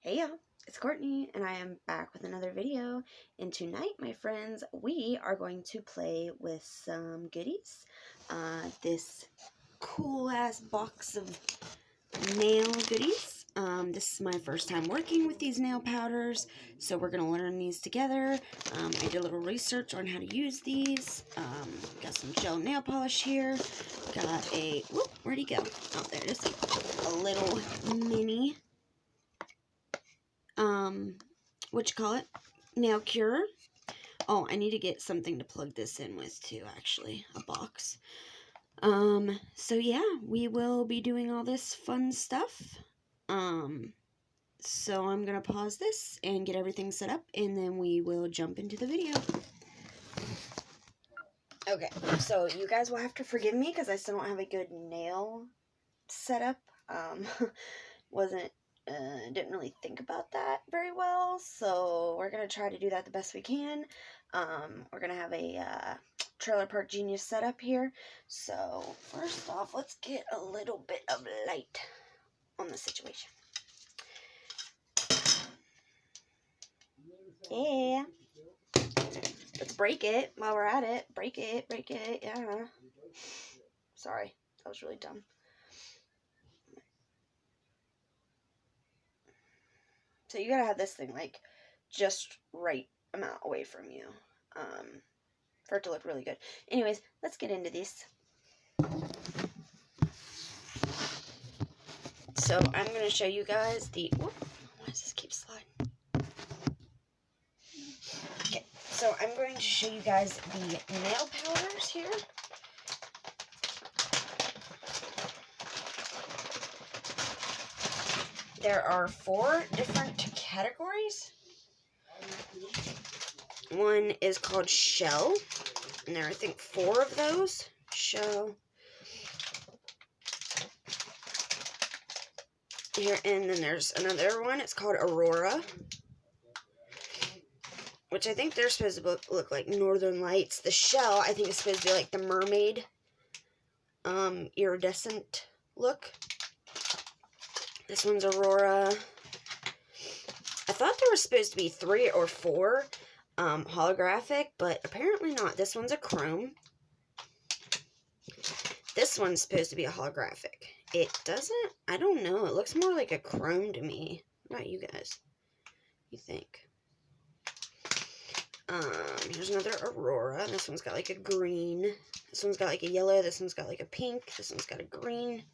Hey y'all, it's Courtney and I am back with another video, and tonight, my friends, we are going to play with some goodies. This cool ass box of nail goodies. This is my first time working with these nail powders, so we're going to learn these together. I did a little research on how to use these. Got some gel nail polish here. Got a, whoop, where'd he go? Oh, there it is. A little mini nail cure. Oh, I need to get something to plug this in with too, actually, a box. So yeah, we will be doing all this fun stuff. So I'm gonna pause this and get everything set up, and then we will jump into the video. Okay, so you guys will have to forgive me because I still don't have a good nail setup. Didn't really think about that very well, so we're gonna try to do that the best we can. We're gonna have a Trailer Park Genius setup here. So first off, let's get a little bit of light on the situation. Yeah, let's break it while we're at it. Break it, yeah. Sorry, that was really dumb. So you gotta have this thing like just right amount away from you for it to look really good. Anyways, let's get into this. So I'm gonna show you guys the, whoop, why does this keep sliding? Okay, so I'm going to show you guys the nail powders here. There are 4 different categories. One is called Shell, and there are, I think, 4 of those. Shell. Here, and then there's another one. It's called Aurora, which I think they're supposed to look like Northern Lights. The Shell, I think, is supposed to be like the mermaid, iridescent look. This one's Aurora. I thought there was supposed to be 3 or 4 holographic, but apparently not. This one's a chrome. This one's supposed to be a holographic. It doesn't, I don't know. It looks more like a chrome to me. What about you guys? You think? Here's another Aurora. This one's got like a green. This one's got like a yellow. This one's got like a pink. This one's got a green.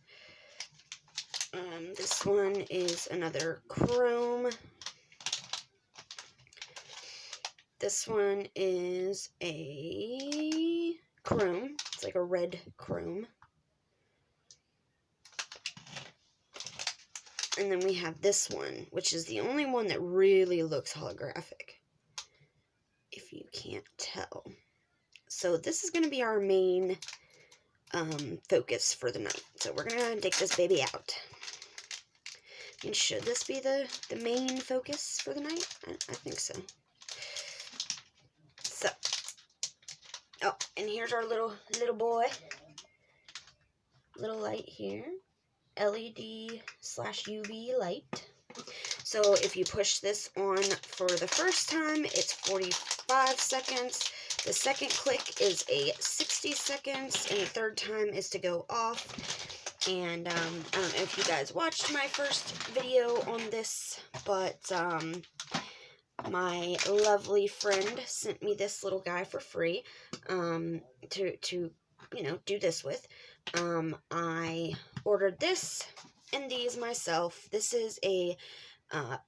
This one is another chrome. This one is a chrome. It's like a red chrome. And then we have this one, which is the only one that really looks holographic, if you can't tell. So this is going to be our main focus for the night. So we're going to take this baby out. And should this be the main focus for the night? I think so. So, oh, and here's our little boy. Little light here. LED/UV light. So if you push this on for the first time, it's 45 seconds. The second click is a 60 seconds, and the third time is to go off. And I don't know if you guys watched my first video on this, but my lovely friend sent me this little guy for free to you know, do this with. I ordered this and these myself. This is a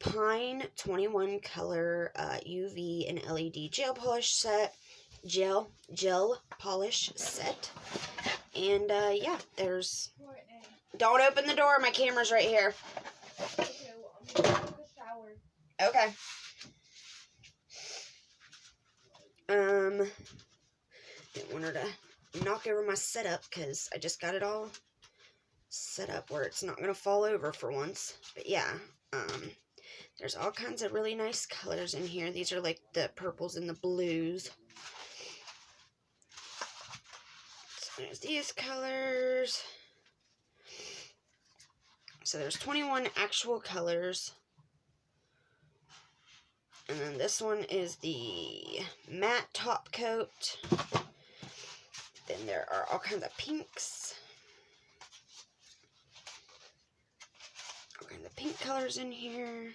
Pine 21 color UV and LED gel polish set. Gel polish set. And yeah, there's, don't open the door, my camera's right here. Okay, well, I'm gonna take a shower. Okay. Didn't want her to knock over my setup because I just got it all set up where it's not gonna fall over for once. But yeah, there's all kinds of really nice colors in here. These are like the purples and the blues. So there's these colors. So there's 21 actual colors. And then this one is the matte top coat. Then there are all kinds of pinks. All kinds of pink colors in here.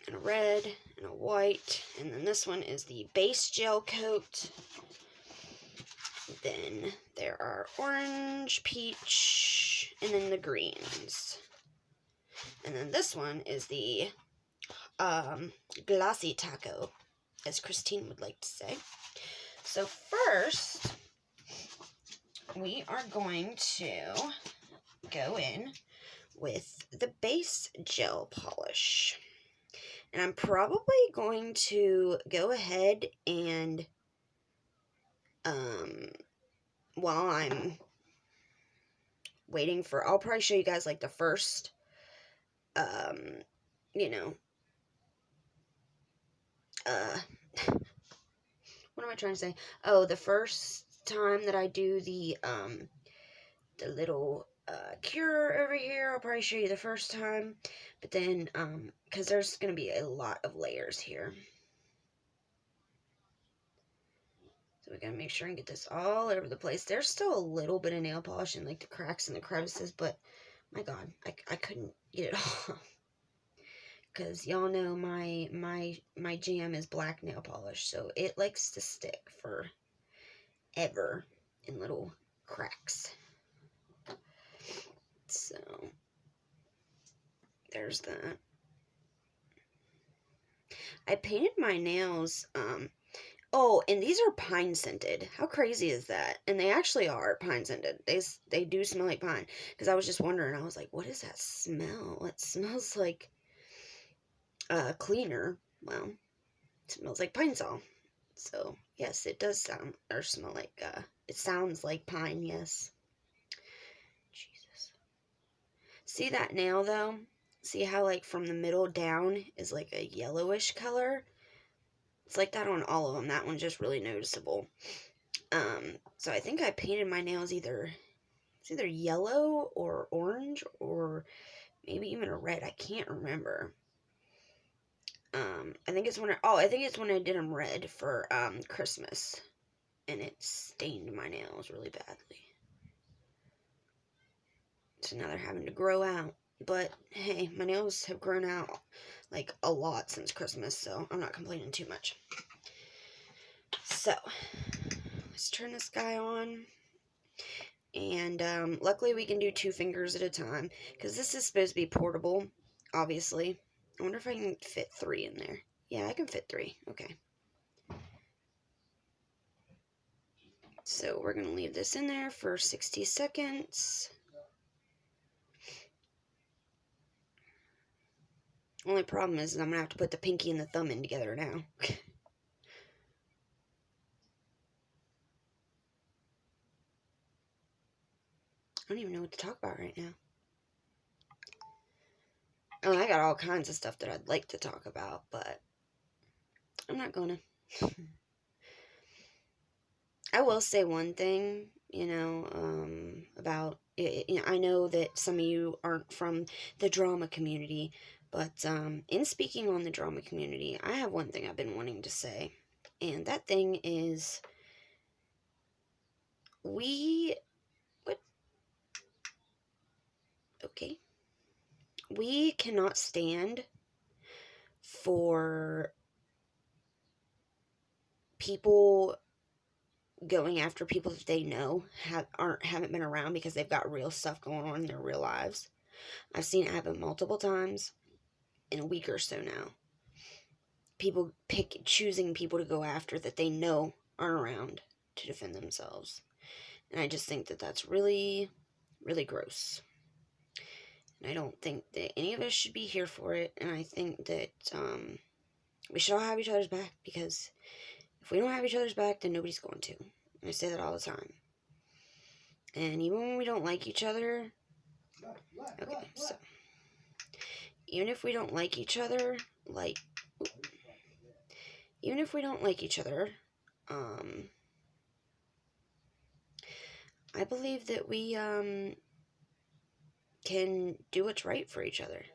And a red and a white. And then this one is the base gel coat. Then there are orange, peach, and then the greens. And then this one is the glossy taco, as Christine would like to say. So first, we are going to go in with the base gel polish. And I'm probably going to go ahead and, while I'm waiting for, I'll probably show you guys like the first, you know, what am I trying to say? Oh, the first time that I do the little, cure over here, I'll probably show you the first time, but then, because there's going to be a lot of layers here. So we got to make sure and get this all over the place. There's still a little bit of nail polish in like the cracks and the crevices, but my God, I couldn't get it off. Because y'all know my jam is black nail polish, so it likes to stick forever in little cracks. So there's that. I painted my nails, oh, and these are pine scented. How crazy is that? And they actually are pine scented. They do smell like pine. Because I was just wondering, I was like, what is that smell? It smells like cleaner. Well, it smells like pine sol. So, yes, it does sound, or smell like, it sounds like pine, yes. Jesus. See that nail, though? See how, like, from the middle down is, like, a yellowish color? It's like that on all of them. That one's just really noticeable. So I think I painted my nails it's either yellow or orange or maybe even a red. I can't remember. I think it's when I did them red for, Christmas. And it stained my nails really badly. So now they're having to grow out. But, hey, my nails have grown out, like, a lot since Christmas, so I'm not complaining too much. So, let's turn this guy on. And, luckily we can do 2 fingers at a time, because this is supposed to be portable, obviously. I wonder if I can fit 3 in there. Yeah, I can fit 3. Okay. So, we're going to leave this in there for 60 seconds. Only problem is I'm going to have to put the pinky and the thumb in together now. I don't even know what to talk about right now. Oh, I got all kinds of stuff that I'd like to talk about, but I'm not gonna. I will say one thing, about, I know that some of you aren't from the drama community, but in speaking on the drama community, I have one thing I've been wanting to say, and that thing is, we cannot stand for people going after people that they know haven't been around because they've got real stuff going on in their real lives. I've seen it happen multiple times in a week or so now. People choosing people to go after that they know aren't around to defend themselves. And I just think that that's really, really gross. And I don't think that any of us should be here for it. And I think that we should all have each other's back, because if we don't have each other's back, then nobody's going to. And I say that all the time. And even when we don't like each other, okay, so even if we don't like each other, I believe that we can do what's right for each other.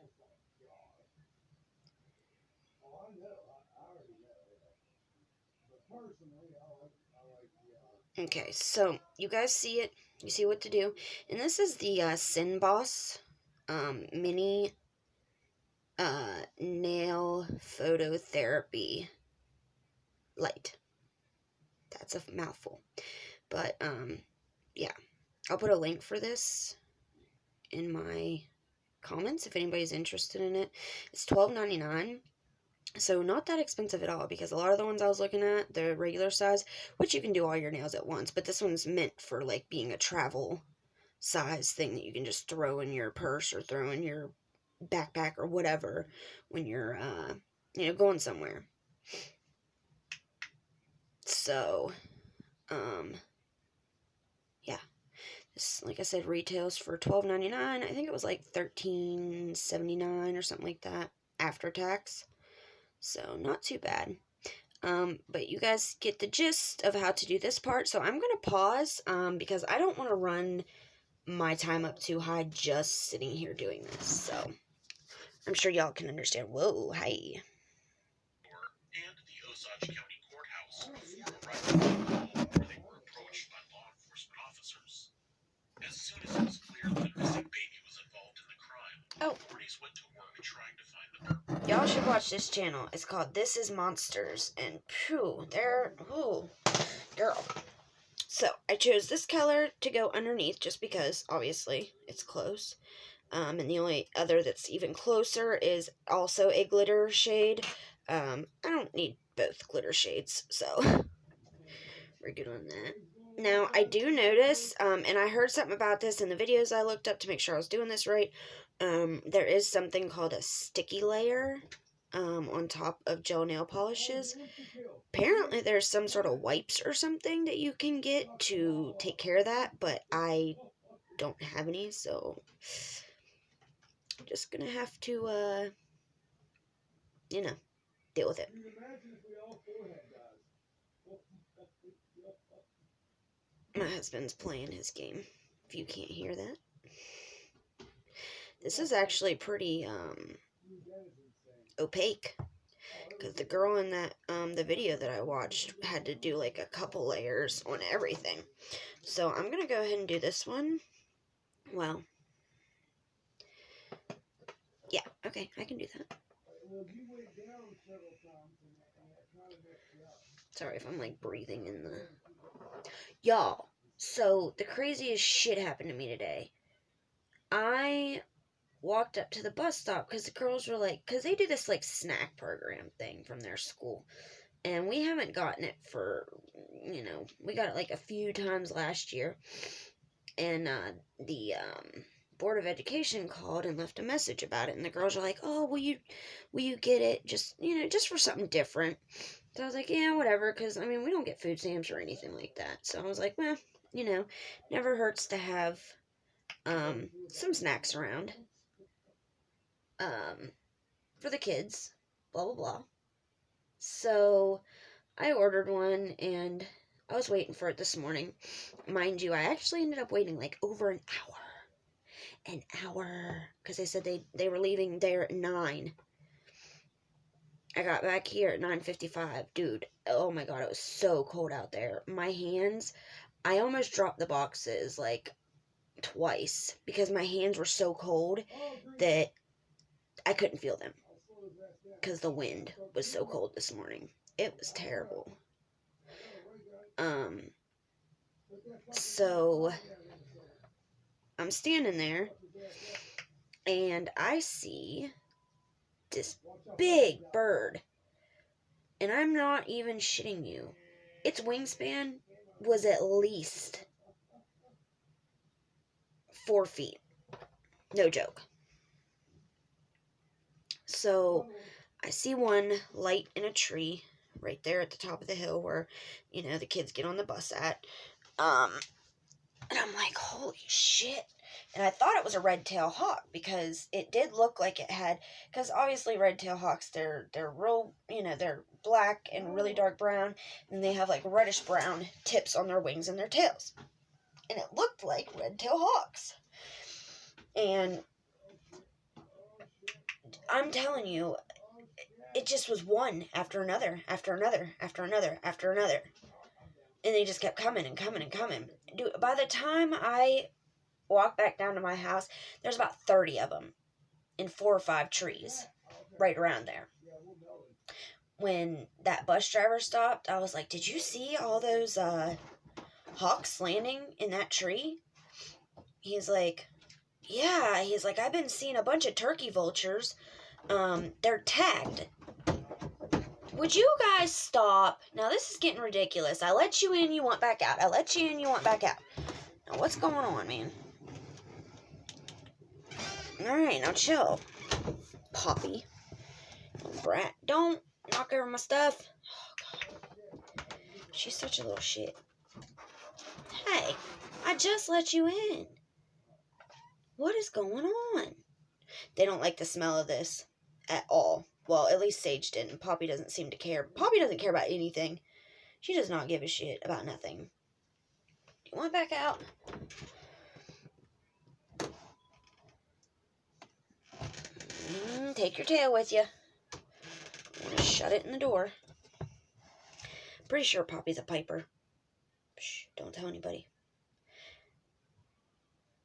Okay, so you guys see it. You see what to do. And this is the Cinbos mini nail phototherapy light. That's a mouthful. But, yeah. I'll put a link for this in my comments if anybody's interested in it. It's $12.99. So not that expensive at all, because a lot of the ones I was looking at, the regular size, which you can do all your nails at once, but this one's meant for, like, being a travel size thing that you can just throw in your purse or throw in your backpack or whatever when you're, going somewhere. So, yeah. This, like I said, retails for $12.99. I think it was like $13.79 or something like that after tax. So, not too bad. But you guys get the gist of how to do this part. So, I'm going to pause, because I don't want to run my time up too high just sitting here doing this. So, I'm sure y'all can understand. Whoa, hey. And the Osage County Courthouse before arriving at the home where they were approached by law enforcement officers. As soon as it was clear that a missing baby was involved in the crime, authorities went to work trying to find the murderer. Y'all should watch this channel. It's called This Is Monsters. And, girl. So, I chose this color to go underneath just because, obviously, it's close. And the only other that's even closer is also a glitter shade. I don't need both glitter shades, so we're good on that. Now, I do notice, and I heard something about this in the videos I looked up to make sure I was doing this right. There is something called a sticky layer on top of gel nail polishes. Apparently, there's some sort of wipes or something that you can get to take care of that, but I don't have any, so I'm just gonna have to, deal with it. My husband's playing his game, if you can't hear that. This is actually pretty, opaque. Because the girl in that, the video that I watched had to do, like, a couple layers on everything. So, I'm gonna go ahead and do this one. Well, yeah, okay, I can do that. Sorry if I'm, like, breathing in the... Y'all, so, the craziest shit happened to me today. I walked up to the bus stop because the girls were like, because they do this, like, snack program thing from their school. And we haven't gotten it for, we got it, like, a few times last year. And, the, Board of Education called and left a message about it. And the girls are like, oh, will you get it? Just, just for something different. So I was like, yeah, whatever, because, we don't get food stamps or anything like that. So I was like, well, never hurts to have, some snacks around, for the kids, blah, blah, blah. So I ordered one, and I was waiting for it this morning. Mind you, I actually ended up waiting, like, over an hour, because they said they were leaving there at 9. I got back here at 9:55. Dude, oh my god, it was so cold out there. My hands, I almost dropped the boxes, like, twice, because my hands were so cold that I couldn't feel them, because the wind was so cold this morning. It was terrible. So, I'm standing there, and I see this big bird, and I'm not even shitting you. Its wingspan was at least 4 feet. No joke. So, I see one light in a tree right there at the top of the hill where, the kids get on the bus at. And I'm like, holy shit. And I thought it was a red-tailed hawk because it did look like it had, because obviously red-tailed hawks, they're real, they're black and really dark brown, and they have, like, reddish-brown tips on their wings and their tails. And it looked like red-tailed hawks. And I'm telling you, it just was one after another, after another, after another, after another. And they just kept coming and coming and coming. Dude, by the time I walked back down to my house, there's about 30 of them in 4 or 5 trees right around there. When that bus driver stopped, I was like, did you see all those hawks landing in that tree? He's like, yeah. He's like, I've been seeing a bunch of turkey vultures. They're tagged. Would you guys stop? Now, this is getting ridiculous. I let you in, you want back out. I let you in, you want back out. Now, what's going on, man? Alright, now chill. Poppy. Brat. Don't knock over my stuff. Oh, God. She's such a little shit. Hey, I just let you in. What is going on? They don't like the smell of this at all. Well, at least Sage didn't. Poppy doesn't seem to care. Poppy doesn't care about anything. She does not give a shit about nothing. Do you want back out? Take your tail with you. I'm going to shut it in the door. Pretty sure Poppy's a piper. Shh, don't tell anybody.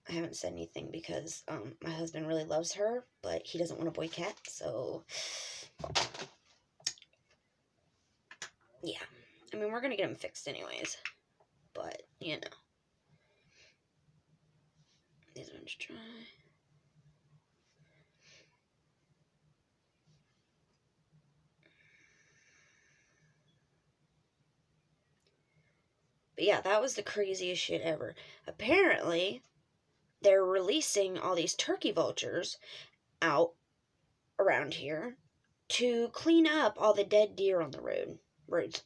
I haven't said anything because my husband really loves her, but he doesn't want a boy cat, so yeah. I mean, we're going to get him fixed anyways, but, you know. These ones try. But yeah, that was the craziest shit ever. Apparently, they're releasing all these turkey vultures out around here to clean up all the dead deer on the roads.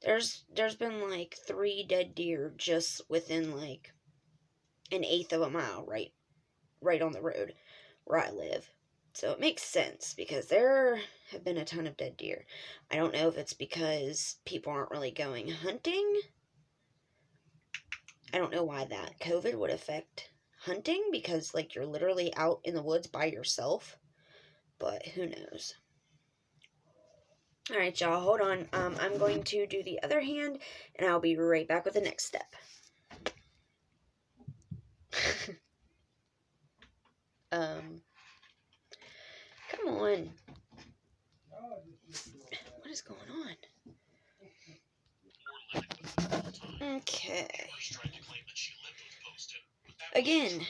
There's been like 3 dead deer just within like an 1/8 of a mile right on the road where I live. So it makes sense because there have been a ton of dead deer. I don't know if it's because people aren't really going hunting. I don't know why that COVID would affect hunting because, like, you're literally out in the woods by yourself. But who knows? Alright, y'all, hold on. I'm going to do the other hand, and I'll be right back with the next step. Come on. What is going on? Okay. Again,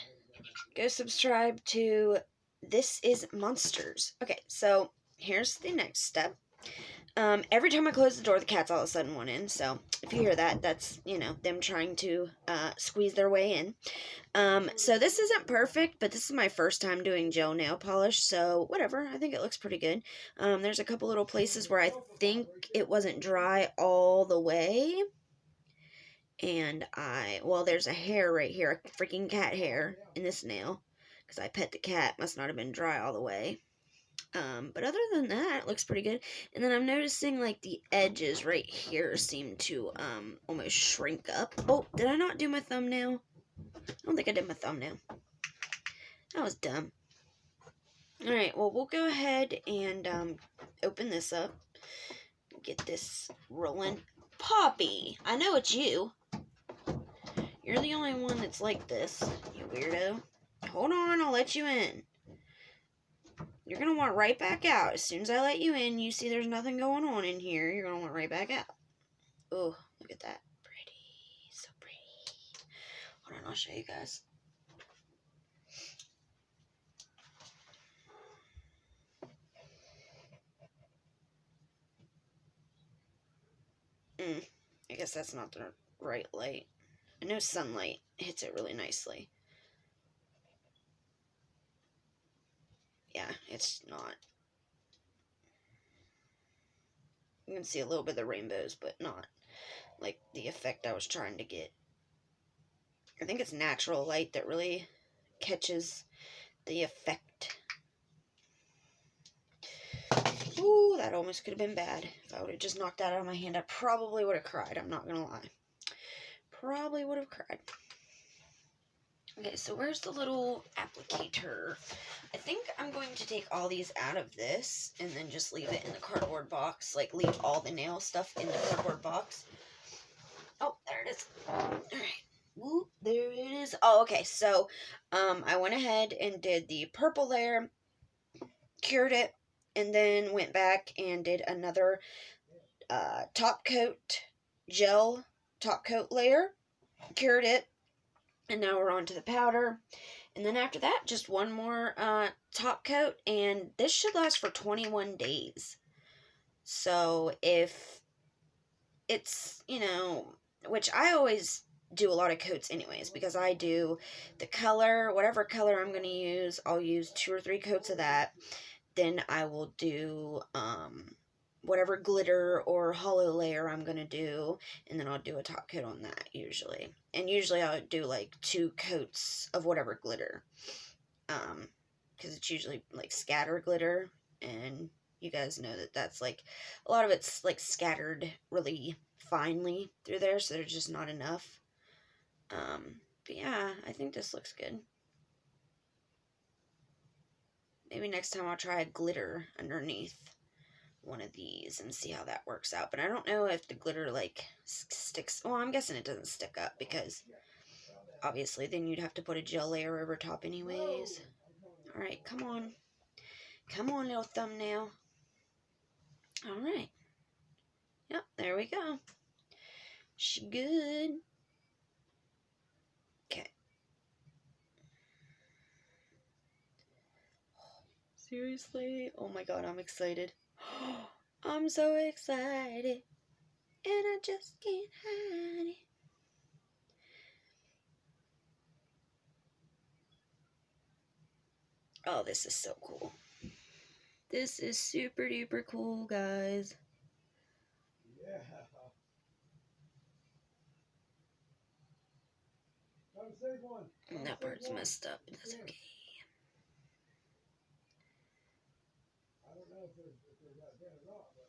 go subscribe to This Is Monsters. Okay, so here's the next step. Every time I close the door, the cats all of a sudden want in. So if you hear that, that's, you know, them trying to squeeze their way in. So this isn't perfect, but this is my first time doing gel nail polish. So whatever, I think it looks pretty good. There's a couple little places where I think it wasn't dry all the way. And well, there's a hair right here, a freaking cat hair in this nail. Because I pet the cat, must not have been dry all the way. But other than that, it looks pretty good. And then I'm noticing, like, the edges right here seem to, almost shrink up. Oh, did I not do my thumbnail? I don't think I did my thumbnail. That was dumb. Alright, well, we'll go ahead and, open this up. Get this rolling. Poppy! I know it's you. You're the only one that's like this, you weirdo. Hold on, I'll let you in. You're going to want right back out. As soon as I let you in, you see there's nothing going on in here. You're going to want right back out. Oh, look at that. Pretty. So pretty. Hold on, I'll show you guys. I guess that's not the right light. I know sunlight hits it really nicely. Yeah, it's not. You can see a little bit of the rainbows, but not like the effect I was trying to get. I think it's natural light that really catches the effect. Ooh, that almost could have been bad. If I would have just knocked that out of my hand, I probably would have cried. I'm not going to lie. Probably would have cried. Okay, so where's the little applicator? I think I'm going to take all these out of this and then just leave it in the cardboard box. Like, leave all the nail stuff in the cardboard box. Oh, there it is. Alright. Whoop, there it is. Oh, okay, so, I went ahead and did the purple layer, cured it, and then went back and did another, top coat, gel top coat layer, cured it, and now we're on to the powder. And then after that, just one more top coat, and this should last for 21 days. So if it's, you know, which I always do a lot of coats anyways, because I do the color, whatever color I'm going to use, I'll use 2 or 3 coats of that. Then I will do whatever glitter or hollow layer I'm going to do, and then I'll do a top coat on that usually. And usually I'll do like 2 coats of whatever glitter, because it's usually like scatter glitter, and you guys know that that's like, a lot of it's like scattered really finely through there, so there's just not enough. But yeah, I think this looks good. Maybe next time I'll try a glitter underneath one of these and see how that works out. But I don't know if the glitter like sticks. Well, I'm guessing it doesn't stick up, because obviously then you'd have to put a gel layer over top anyways. Alright, come on. Come on, little thumbnail. Alright. Yep, there we go. She good. Okay. Seriously? Oh my god, I'm excited. I'm so excited. And I just can't hide it. Oh, this is so cool. This is super duper cool, guys. Yeah. Save one. And that part's messed up. That's okay. I don't know if there's that bad or not, but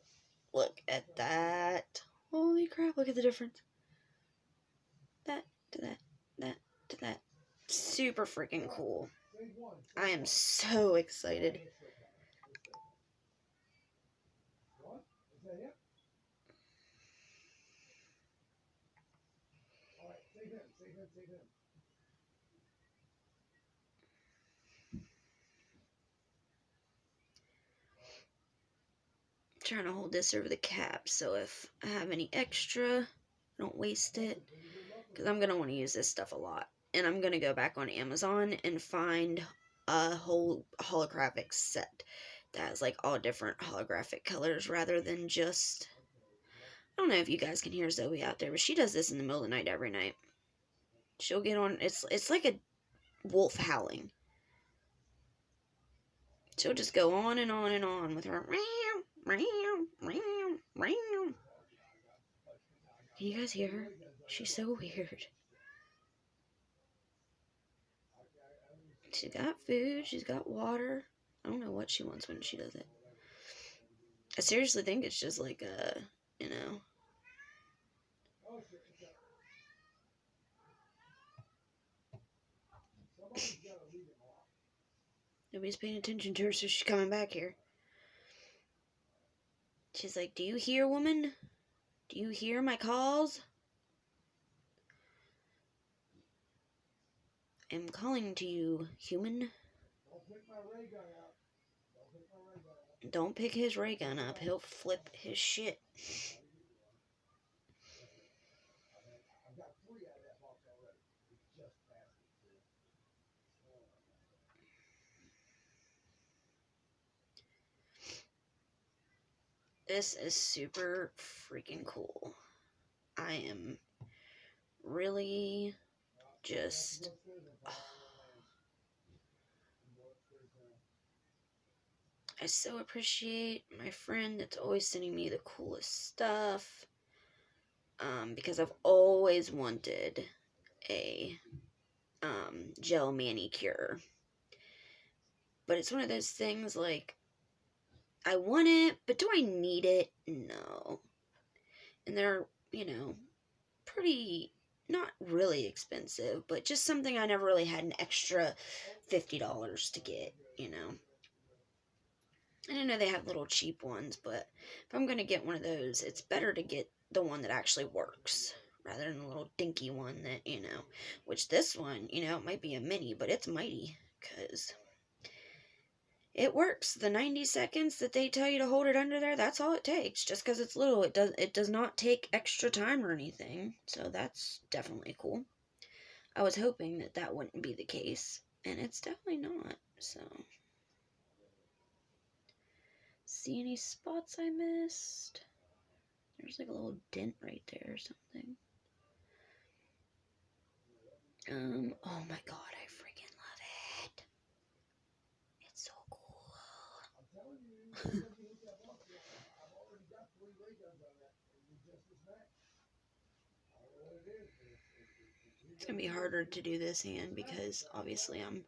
Look at that. Holy crap, look at the difference. That to that, that to that. Super freaking cool. save one. I am so excited. What? Is that it? Alright, save him, save him, save him. I'm trying to hold this over the cap, so if I have any extra, I don't waste it. Because I'm going to want to use this stuff a lot. And I'm going to go back on Amazon and find a whole holographic set that has like all different holographic colors rather than just... I don't know if you guys can hear Zoe out there, but she does this in the middle of the night every night. She'll get on... It's like a wolf howling. She'll just go on and on and on with her... Can you guys hear her? She's so weird. She's got food. She's got water. I don't know what she wants when she does it. I seriously think it's just like a, you know. Nobody's paying attention to her, so she's coming back here. She's like, "Do you hear, woman? Do you hear my calls? I'm calling to you, human." Don't pick his ray gun up. He'll flip his shit. This is super freaking cool. I am really just... I so appreciate my friend that's always sending me the coolest stuff. Because I've always wanted a gel manicure. But it's one of those things like, I want it, but do I need it? No. And they're, you know, pretty not really expensive, but just something I never really had an extra $50 to get, you know. And I know they have little cheap ones, but if I'm going to get one of those, it's better to get the one that actually works rather than the little dinky one that, you know, which this one, you know, it might be a mini, but it's mighty because it works. The 90 seconds that they tell you to hold it under there, that's all it takes. Just because it's little, it does not take extra time or anything. So that's definitely cool. I was hoping that that wouldn't be the case, and it's definitely not. So, see any spots I missed? There's like a little dent right there or something. Oh my god, I freaking love it. It's so cool. I'm telling you, you hit that box, I've already got 3 ray guns on that, and we just as match. I don't know what it is, but It's gonna be harder to do this hand because obviously I'm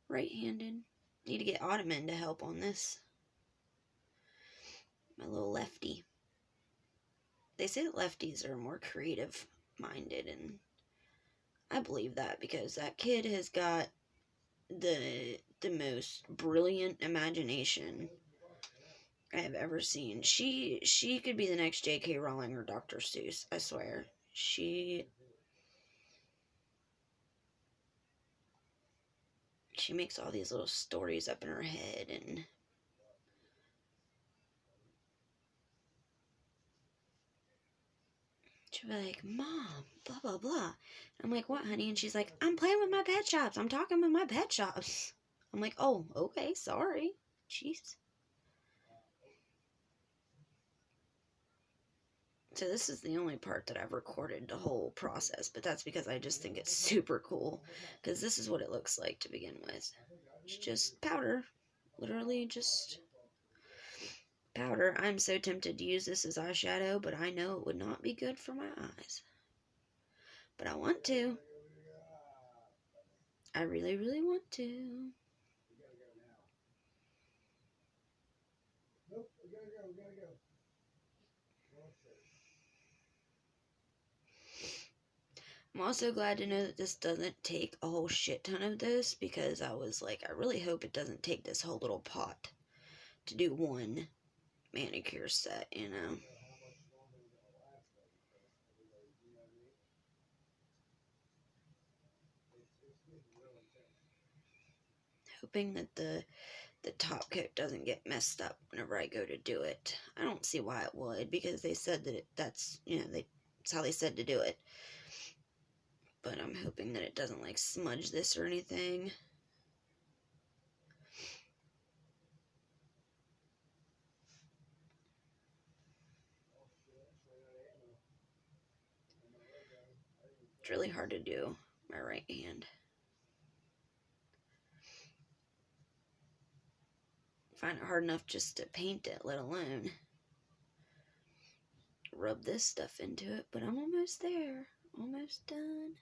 right-handed. Need to get Ottoman to help on this. My little lefty. They say that lefties are more creative-minded, and I believe that because that kid has got the most brilliant imagination I have ever seen. She could be the next J.K. Rowling or Dr. Seuss, I swear. She makes all these little stories up in her head, and she'll be like, Mom, blah, blah, blah. I'm like, what, honey? And she's like, I'm playing with my pet shops. I'm talking with my pet shops. I'm like, oh, okay, sorry. Jeez. So this is the only part that I've recorded the whole process, but that's because I just think it's super cool, because this is what it looks like to begin with. It's just powder. Literally just powder. I'm so tempted to use this as eyeshadow, but I know it would not be good for my eyes. But I want to. I really, really want to. nope, we gotta go. I'm also glad to know that this doesn't take a whole shit ton of this, because I was like, I really hope it doesn't take this whole little pot to do one manicure set, you know. Hoping that the top coat doesn't get messed up whenever I go to do it. I don't see why it would, because they said that that's, you know, that's how they said to do it. But I'm hoping that it doesn't, like, smudge this or anything. It's really hard to do my right hand. I find it hard enough just to paint it, let alone rub this stuff into it. But I'm almost there. Almost done.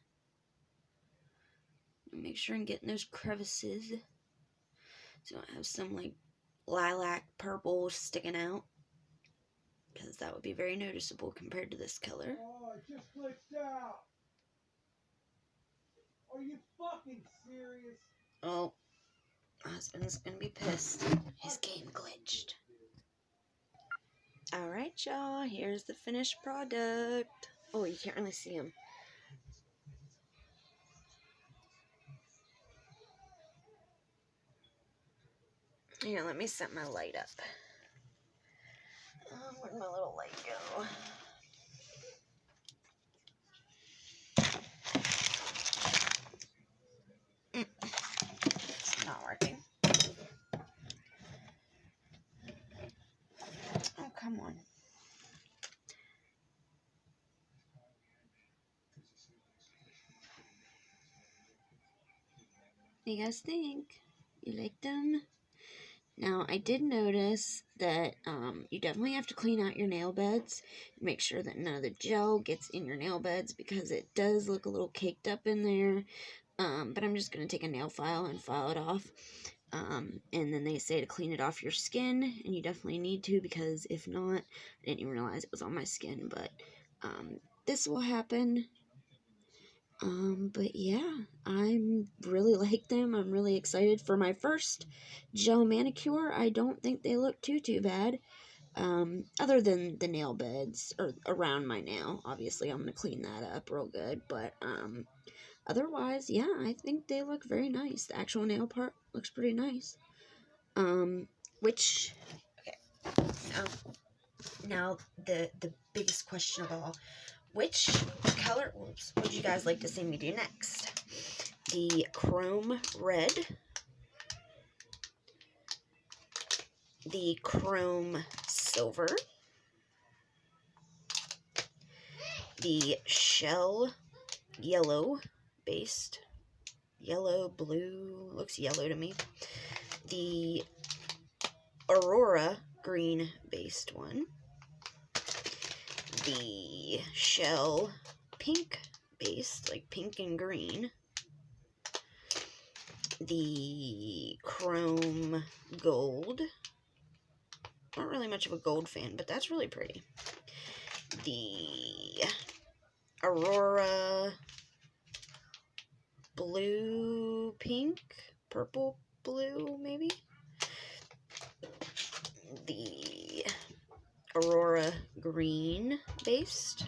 Make sure I'm getting those crevices, so I have some like lilac purple sticking out, because that would be very noticeable compared to this color. Oh, it just glitched out. Are you fucking serious? Oh, my husband's gonna be pissed. His game glitched. Alright, y'all, here's the finished product. Oh, you can't really see him. Here, let me set my light up. Where'd my little light go? It's not working. Oh, come on. What do you guys think? You like them? Now, I did notice that you definitely have to clean out your nail beds. Make sure that none of the gel gets in your nail beds, because it does look a little caked up in there. But I'm just going to take a nail file and file it off. And then they say to clean it off your skin, and you definitely need to, because if not, I didn't even realize it was on my skin, but this will happen. But yeah, I'm really like them. I'm really excited for my first gel manicure. I don't think they look too bad. Other than the nail beds or around my nail. Obviously, I'm going to clean that up real good, but, otherwise, yeah, I think they look very nice. The actual nail part looks pretty nice. Which, okay, now the biggest question of all, which color, would you guys like to see me do next? The chrome red, the chrome silver, the shell yellow based, yellow, blue, looks yellow to me, the Aurora green based one, the shell pink based, like pink and green, the chrome gold, not really much of a gold fan, but that's really pretty, the Aurora blue pink, purple blue maybe, the Aurora green based.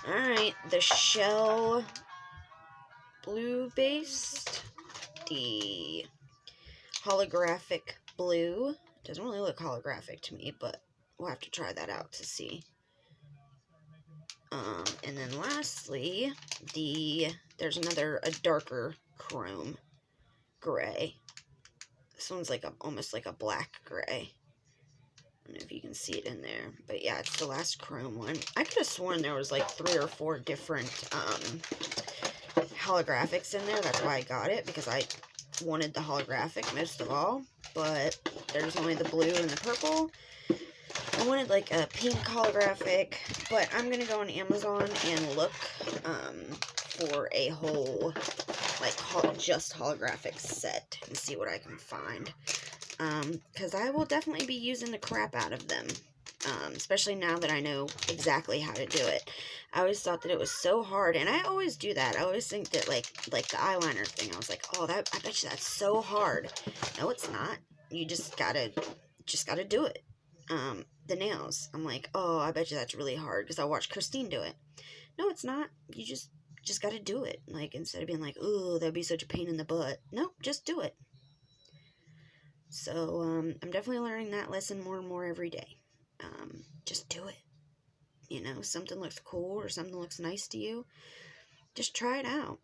Alright, the shell blue based, the holographic blue. Doesn't really look holographic to me, but we'll have to try that out to see. And then lastly, there's a darker chrome gray. This one's like almost like a black gray. I don't know if you can see it in there, but yeah, it's the last chrome one. I could have sworn there was like 3 or 4 different holographics in there. That's why I got it, because I wanted the holographic most of all, but there's only the blue and the purple. I wanted like a pink holographic, but I'm gonna go on Amazon and look for a whole like just holographic set and see what I can find. Because I will definitely be using the crap out of them, especially now that I know exactly how to do it. I always thought that it was so hard, and I always do that. I always think that, like the eyeliner thing, I was like, oh, I bet you that's so hard. No, it's not. You just gotta do it. The nails, I'm like, oh, I bet you that's really hard, because I watched Christine do it. No, it's not. You just gotta do it. Like, instead of being like, ooh, that'd be such a pain in the butt. No, just do it. So, I'm definitely learning that lesson more and more every day. Just do it. You know, something looks cool or something looks nice to you, just try it out.